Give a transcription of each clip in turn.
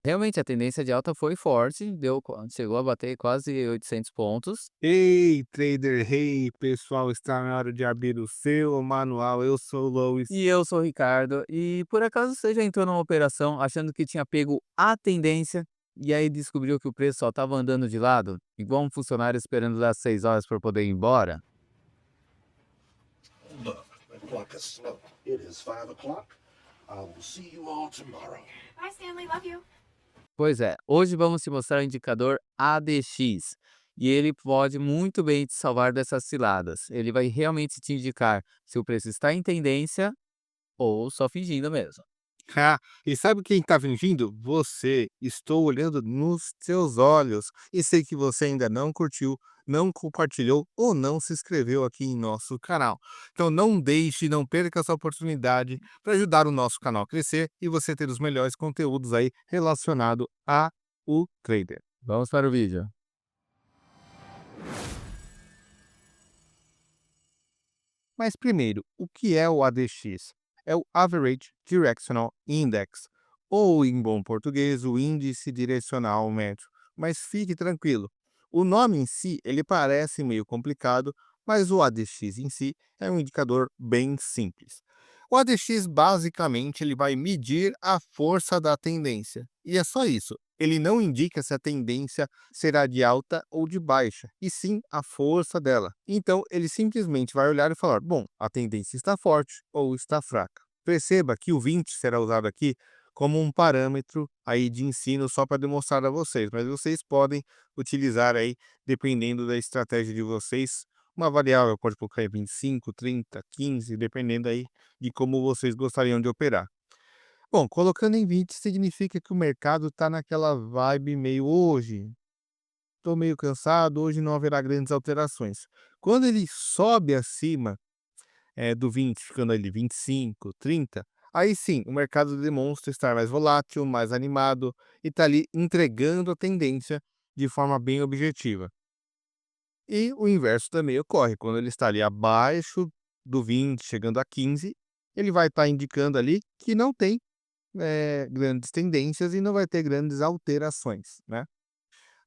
Realmente a tendência de alta foi forte, chegou a bater quase 800 pontos. Ei, trader, hey, pessoal, está na hora de abrir o seu manual. Eu sou o E Louis. eu sou o Ricardo, e por acaso você já entrou numa operação achando que tinha pego a tendência, e aí descobriu que o preço só estava andando de lado, igual um funcionário esperando das 6 horas para poder ir embora? Look, my clock is slow. It is 5 o'clock. I will see you all tomorrow. Bye, Stanley. Love you. Pois é, hoje vamos te mostrar o indicador ADX, e ele pode muito bem te salvar dessas ciladas. Ele vai realmente te indicar se o preço está em tendência ou só fingindo mesmo. Ah, e sabe quem está fingindo? Você. Estou olhando nos seus olhos e sei que você ainda não curtiu, não compartilhou ou não se inscreveu aqui em nosso canal. Então não deixe, não perca essa oportunidade para ajudar o nosso canal a crescer e você ter os melhores conteúdos aí relacionado a o trader. Vamos para o vídeo. Mas primeiro, o que é o ADX? É o Average Directional Index, ou em bom português, o índice direcional médio. Mas fique tranquilo, o nome em si ele parece meio complicado, mas o ADX em si é um indicador bem simples. O ADX basicamente ele vai medir a força da tendência, e é só isso. Ele não indica se a tendência será de alta ou de baixa, e sim a força dela. Então, ele simplesmente vai olhar e falar: bom, a tendência está forte ou está fraca. Perceba que o 20 será usado aqui como um parâmetro aí de ensino só para demonstrar a vocês, mas vocês podem utilizar aí, dependendo da estratégia de vocês, uma variável, pode colocar aí 25, 30, 15, dependendo aí de como vocês gostariam de operar. Bom, colocando em 20 significa que o mercado está naquela vibe meio hoje. Estou meio cansado, hoje não haverá grandes alterações. Quando ele sobe acima do 20, ficando ali 25, 30, aí sim, o mercado demonstra estar mais volátil, mais animado e está ali entregando a tendência de forma bem objetiva. E o inverso também ocorre, quando ele está ali abaixo do 20, chegando a 15, ele vai estar indicando ali que não tem grandes tendências e não vai ter grandes alterações, né?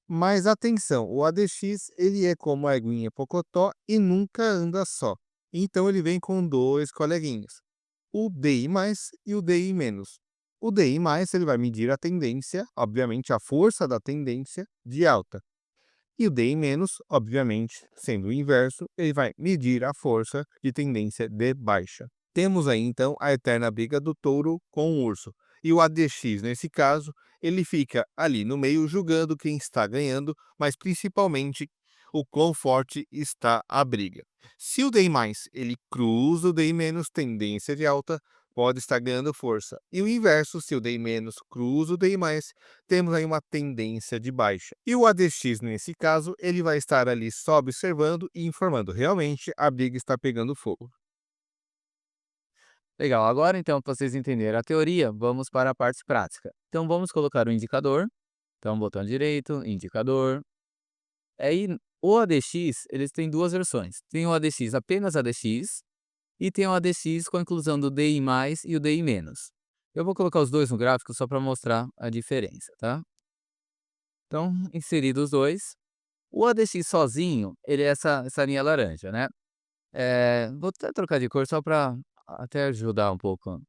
Mas atenção, o ADX ele é como a aguinha Pocotó e nunca anda só. Então ele vem com dois coleguinhas, o DI+, e o DI-. O DI+, ele vai medir a tendência, obviamente a força da tendência de alta. E o DI-, obviamente, sendo o inverso, ele vai medir a força de tendência de baixa. Temos aí então a eterna briga do touro com o urso. E o ADX, nesse caso, ele fica ali no meio julgando quem está ganhando, mas principalmente o quão forte está a briga. Se o DI+, ele cruza o DI-, tendência de alta, pode estar ganhando força. E o inverso, se o DI- cruza o DI+, temos aí uma tendência de baixa. E o ADX, nesse caso, ele vai estar ali só observando e informando. Realmente, a briga está pegando fogo. Legal, agora então, para vocês entenderem a teoria, vamos para a parte prática. Então vamos colocar o indicador, então botão direito, indicador. Aí o ADX, eles têm duas versões. Tem o ADX apenas ADX e tem o ADX com a inclusão do DI+ e o DI-. Eu vou colocar os dois no gráfico só para mostrar a diferença, tá? Então, inseridos os dois, o ADX sozinho, ele é essa linha laranja, né? Vou até trocar de cor só para até ajudar um pouco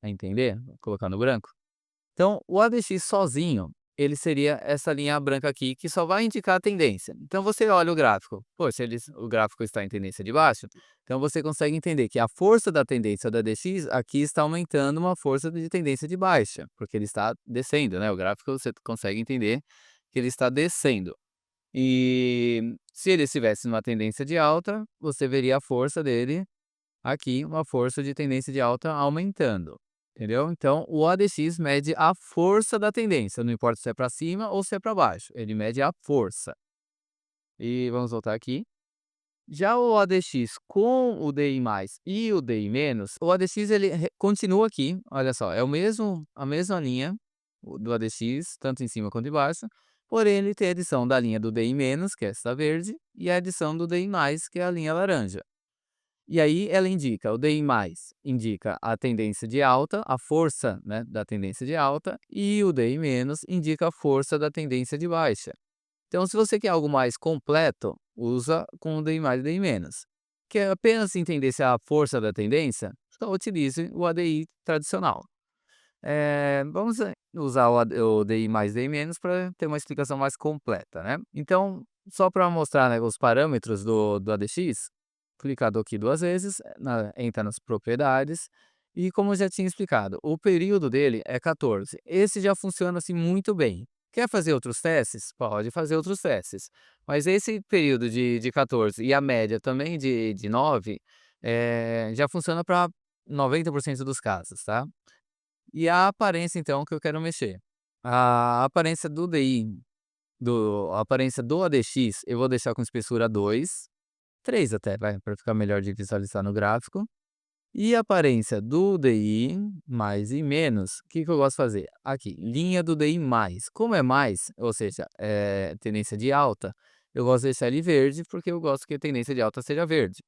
a entender, vou colocar no branco. Então, o ADX sozinho, ele seria essa linha branca aqui, que só vai indicar a tendência. Então, você olha o gráfico. Pô, se o gráfico está em tendência de baixo, então você consegue entender que a força da tendência da DX aqui está aumentando uma força de tendência de baixa, porque ele está descendo, né? O gráfico você consegue entender que ele está descendo. E se ele estivesse numa tendência de alta, você veria a força dele aqui, uma força de tendência de alta aumentando, entendeu? Então, o ADX mede a força da tendência, não importa se é para cima ou se é para baixo, ele mede a força. E vamos voltar aqui. Já o ADX com o DI+ e o DI-, o ADX ele continua aqui, olha só, é a mesma linha do ADX, tanto em cima quanto embaixo, porém ele tem a adição da linha do DI-, que é essa verde, e a adição do DI+, que é a linha laranja. E aí ela indica, o DI+, indica a tendência de alta, a força, né, da tendência de alta, e o DI- indica a força da tendência de baixa. Então, se você quer algo mais completo, usa com o DI+, e DI-. Quer apenas entender se é a força da tendência? Então utilize o ADI tradicional. Vamos usar o DI+, DI- para ter uma explicação mais completa, né. Então, só para mostrar, né, os parâmetros do ADX, clicado aqui 2 vezes, entra nas propriedades, e como eu já tinha explicado, o período dele é 14. Esse já funciona, assim, muito bem. Quer fazer outros testes? Pode fazer outros testes, mas esse período de 14 e a média também de 9, já funciona para 90% dos casos, tá. E a aparência então que eu quero mexer. A aparência do DI, a aparência do ADX, eu vou deixar com espessura 2, 3 até vai, para ficar melhor de visualizar no gráfico. E a aparência do DI, mais e menos, o que que eu gosto de fazer? Aqui, linha do DI mais. Como é mais, ou seja, tendência de alta, eu gosto de deixar ele verde, porque eu gosto que a tendência de alta seja verde.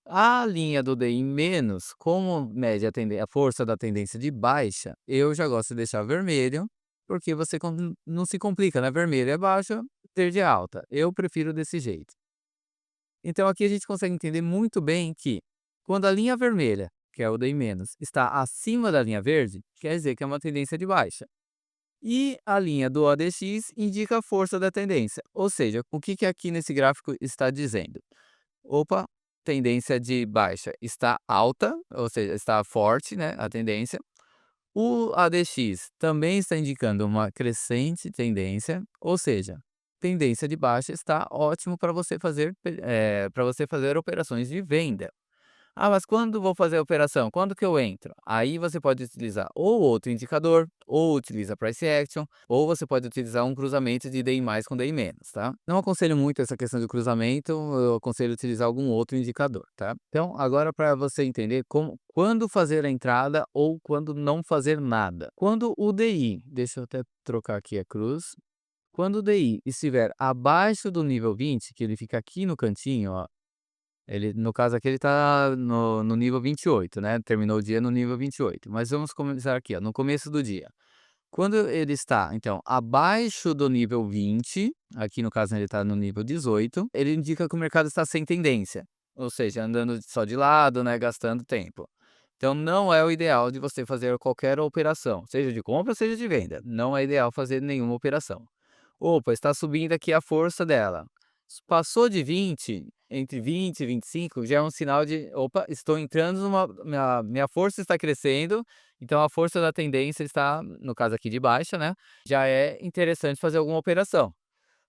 A linha do DI menos, como mede a força da tendência de baixa, eu já gosto de deixar vermelho, porque você não se complica, né? Vermelho é baixa, verde é alta. Eu prefiro desse jeito. Então aqui a gente consegue entender muito bem que quando a linha vermelha, que é o DI menos, está acima da linha verde, quer dizer que é uma tendência de baixa. E a linha do ODX indica a força da tendência. Ou seja, o que que aqui nesse gráfico está dizendo? Opa, tendência de baixa está alta, ou seja, está forte, né, a tendência. O ADX também está indicando uma crescente tendência, ou seja, tendência de baixa está ótimo para você fazer, para você fazer operações de venda. Ah, mas quando vou fazer a operação? Quando que eu entro? Aí você pode utilizar ou outro indicador, ou utiliza Price Action, ou você pode utilizar um cruzamento de DI mais com DI menos, tá? Não aconselho muito essa questão de cruzamento, eu aconselho utilizar algum outro indicador, tá? Então, agora para você entender quando fazer a entrada ou quando não fazer nada. Quando o DI, deixa eu até trocar aqui a cruz, quando o DI estiver abaixo do nível 20, que ele fica aqui no cantinho, ó, ele no caso aqui ele tá no nível 28, né, terminou o dia no nível 28, mas vamos começar aqui, ó, no começo do dia. Quando ele está, então, abaixo do nível 20, aqui no caso ele está no nível 18, ele indica que o mercado está sem tendência, ou seja, andando só de lado, né, gastando tempo. Então não é o ideal de você fazer qualquer operação, seja de compra, seja de venda, não é ideal fazer nenhuma operação. Opa, está subindo aqui a força dela. Passou de 20, entre 20 e 25, já é um sinal de: "Opa, estou entrando minha força está crescendo, então a força da tendência está", no caso aqui de baixa, né, já é interessante fazer alguma operação.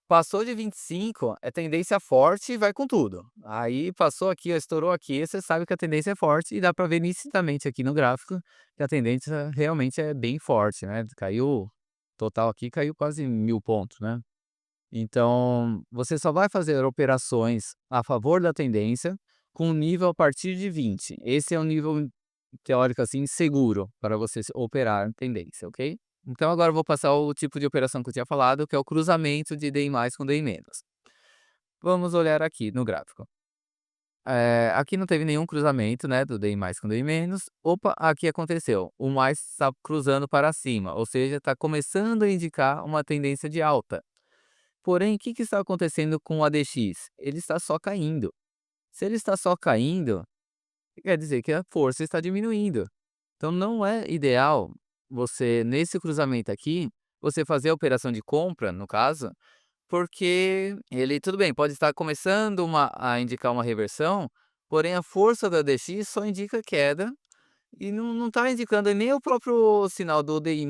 Passou de 25, é tendência forte e vai com tudo. Aí passou aqui, ó, estourou aqui, você sabe que a tendência é forte e dá para ver nitidamente aqui no gráfico que a tendência realmente é bem forte, né, caiu total aqui caiu quase 1000 pontos, né. Então, você só vai fazer operações a favor da tendência com nível a partir de 20. Esse é um nível teórico, assim, seguro para você operar tendência, ok? Então agora eu vou passar o tipo de operação que eu tinha falado, que é o cruzamento de DI mais com DI menos. Vamos olhar aqui no gráfico. Aqui não teve nenhum cruzamento, né, do DI mais com DI menos. Opa, aqui aconteceu. O mais está cruzando para cima, ou seja, está começando a indicar uma tendência de alta. Porém, o que que está acontecendo com o ADX? Ele está só caindo. Se ele está só caindo, quer dizer que a força está diminuindo. Então não é ideal você, nesse cruzamento aqui, você fazer a operação de compra, no caso, porque ele, tudo bem, pode estar começando a indicar uma reversão, porém a força da DX só indica queda e não está indicando, nem o próprio sinal do DI+,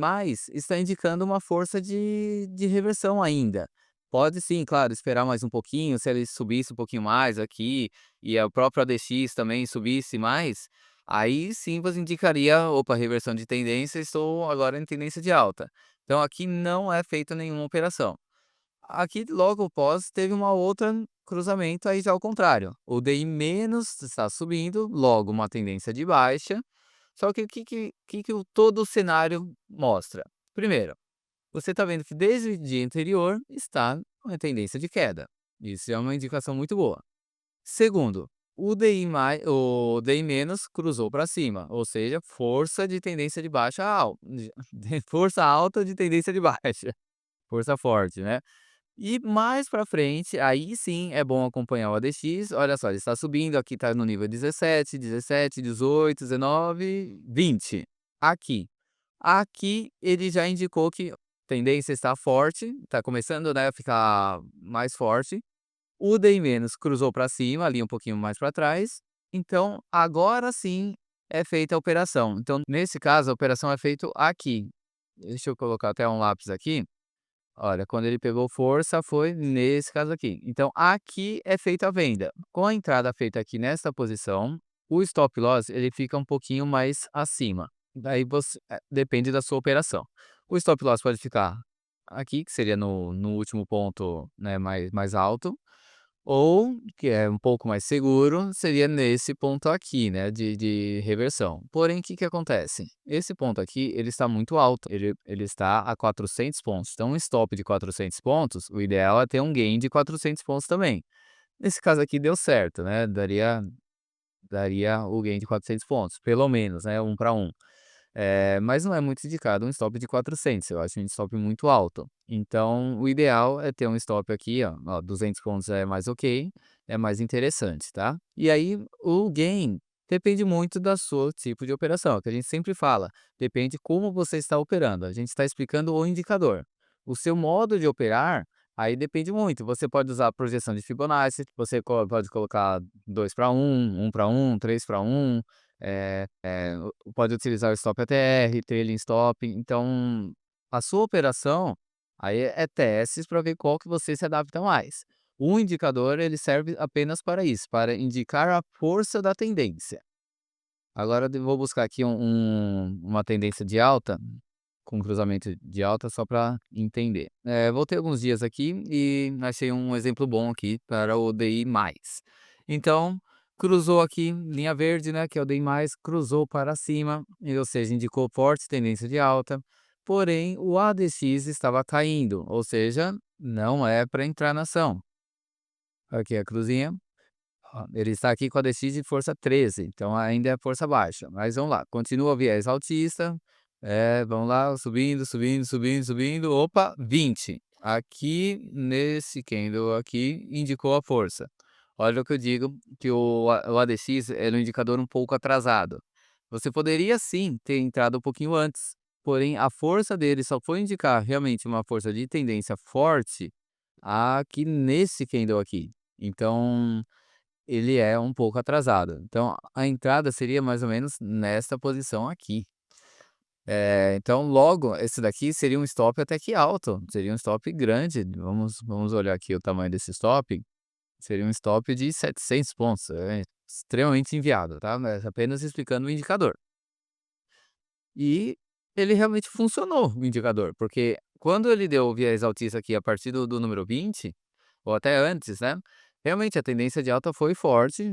está indicando uma força de reversão ainda. Pode sim, claro, esperar mais um pouquinho, se ele subisse um pouquinho mais aqui, e a própria ADX também subisse mais, aí sim você indicaria: "Opa, reversão de tendência, estou agora em tendência de alta". Então aqui não é feita nenhuma operação. Aqui logo após teve uma outra cruzamento, aí já ao contrário, o DI menos está subindo, logo uma tendência de baixa, só que o que todo o cenário mostra? Primeiro, você está vendo que desde o dia anterior está uma tendência de queda, isso é uma indicação muito boa. Segundo, o DI menos cruzou para cima, ou seja, força de tendência de baixa força alta de tendência de baixa, força forte, né. E mais para frente, aí sim é bom acompanhar o ADX, olha só, ele está subindo, aqui está no nível 17, 17, 18, 19, 20, aqui. Aqui ele já indicou que a tendência está forte, está começando, né, a ficar mais forte. O DI- cruzou para cima, ali um pouquinho mais para trás, então agora sim é feita a operação. Então, nesse caso, a operação é feita aqui. Deixa eu colocar até um lápis aqui. Olha, quando ele pegou força foi nesse caso aqui. Então, aqui é feita a venda. Com a entrada feita aqui nessa posição, o stop loss ele fica um pouquinho mais acima. Daí você depende da sua operação. O stop loss pode ficar aqui, que seria no último ponto, né, mais alto, ou, que é um pouco mais seguro, seria nesse ponto aqui, né, de reversão. Porém, o que que acontece? Esse ponto aqui, ele está muito alto, ele está a 400 pontos. Então, um stop de 400 pontos, o ideal é ter um gain de 400 pontos também. Nesse caso aqui deu certo, né, daria o gain de 400 pontos, pelo menos, né, 1 para 1. Mas não é muito indicado um stop de 400, eu acho um stop muito alto. Então, o ideal é ter um stop aqui, ó, 200 pontos é mais ok, é mais interessante, tá. E aí, o gain depende muito da sua tipo de operação, que a gente sempre fala, depende como você está operando, a gente está explicando o indicador. O seu modo de operar, aí depende muito, você pode usar a projeção de Fibonacci, você pode colocar 2 para 1, 1 para 1, 3 para 1, pode utilizar o stop ATR, trailing stop, então a sua operação aí é testes para ver qual que você se adapta mais. O indicador ele serve apenas para isso, para indicar a força da tendência. Agora eu vou buscar aqui uma tendência de alta, com cruzamento de alta só para entender. Voltei alguns dias aqui e achei um exemplo bom aqui para o DI+. Então, cruzou aqui, linha verde, né, que é o DI+, cruzou para cima, ou seja, indicou forte tendência de alta, porém o ADX estava caindo, ou seja, não é para entrar na ação. Aqui a cruzinha, ó, ele está aqui com a DX de força 13, então ainda é força baixa, mas vamos lá, continua o viés altista, vamos lá, subindo, subindo, subindo, subindo, opa, 20. Aqui nesse candle aqui indicou a força. Olha o que eu digo, que o ADX é um indicador um pouco atrasado. Você poderia sim ter entrado um pouquinho antes, porém a força dele só foi indicar realmente uma força de tendência forte aqui nesse candle aqui. Então ele é um pouco atrasado. Então, a entrada seria mais ou menos nesta posição aqui. Então logo, esse daqui seria um stop até que alto, seria um stop grande. Vamos olhar aqui o tamanho desse stop, seria um stop de 700 pontos, é extremamente inviável, tá? Mas apenas explicando o indicador. E ele realmente funcionou, o indicador, porque quando ele deu o viés altista aqui a partir do número 20, ou até antes, né, realmente a tendência de alta foi forte,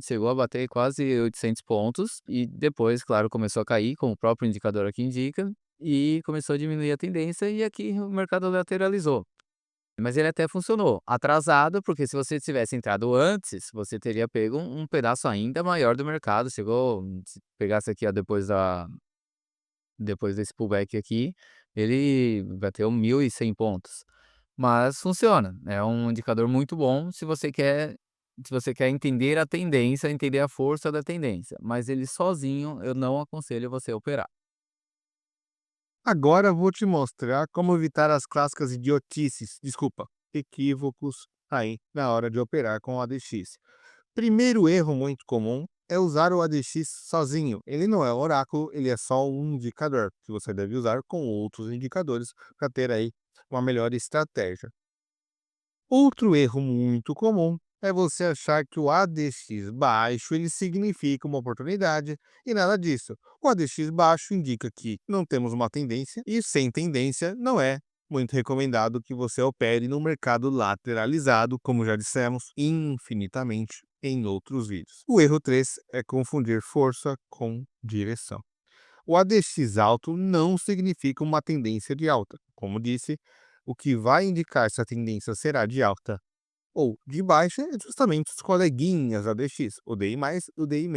chegou a bater quase 800 pontos e depois, claro, começou a cair, como o próprio indicador aqui indica, e começou a diminuir a tendência e aqui o mercado lateralizou. Mas ele até funcionou, atrasado, porque se você tivesse entrado antes, você teria pego um pedaço ainda maior do mercado, se pegasse aqui, ó, depois desse pullback aqui, ele bateu 1.100 pontos. Mas funciona, é um indicador muito bom se você quer entender a tendência, entender a força da tendência, mas ele sozinho eu não aconselho você a operar. Agora vou te mostrar como evitar as clássicas idiotices, desculpa, equívocos aí na hora de operar com o ADX. Primeiro erro muito comum é usar o ADX sozinho. Ele não é oráculo, ele é só um indicador que você deve usar com outros indicadores para ter aí uma melhor estratégia. Outro erro muito comum é você achar que o ADX baixo ele significa uma oportunidade e nada disso. O ADX baixo indica que não temos uma tendência e sem tendência não é muito recomendado que você opere no mercado lateralizado, como já dissemos infinitamente em outros vídeos. O erro 3 é confundir força com direção. O ADX alto não significa uma tendência de alta. Como disse, o que vai indicar se a tendência será de alta ou de baixa é justamente os coleguinhas ADX, o DI+, o DI-.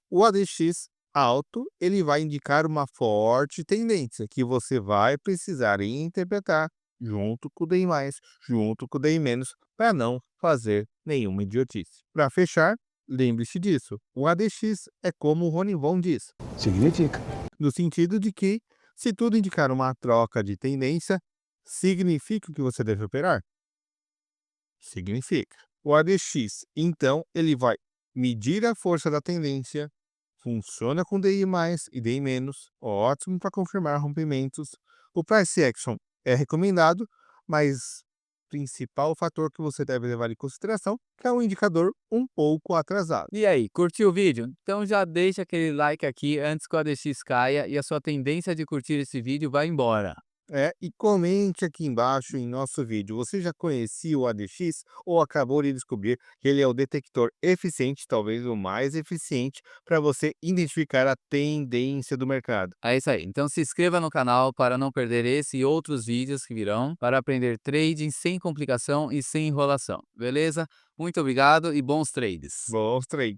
O ADX alto, ele vai indicar uma forte tendência que você vai precisar interpretar junto com o DI+, junto com o DI-, para não fazer nenhuma idiotice. Para fechar, lembre-se disso, o ADX é como o Rony Von diz, Significa. no sentido de que, se tudo indicar uma troca de tendência, significa que você deve operar? Significa. O ADX, então, ele vai medir a força da tendência, funciona com DI+, e DI-, ótimo para confirmar rompimentos. O Price Action é recomendado, mas o principal fator que você deve levar em consideração é o indicador um pouco atrasado. E aí, curtiu o vídeo? Então já deixa aquele like aqui antes que o ADX caia e a sua tendência de curtir esse vídeo vai embora. E comente aqui embaixo em nosso vídeo, você já conhecia o ADX ou acabou de descobrir que ele é o detector eficiente, talvez o mais eficiente, para você identificar a tendência do mercado? É isso aí. Então se inscreva no canal para não perder esse e outros vídeos que virão para aprender trading sem complicação e sem enrolação, beleza? Muito obrigado e bons trades! Bons trades!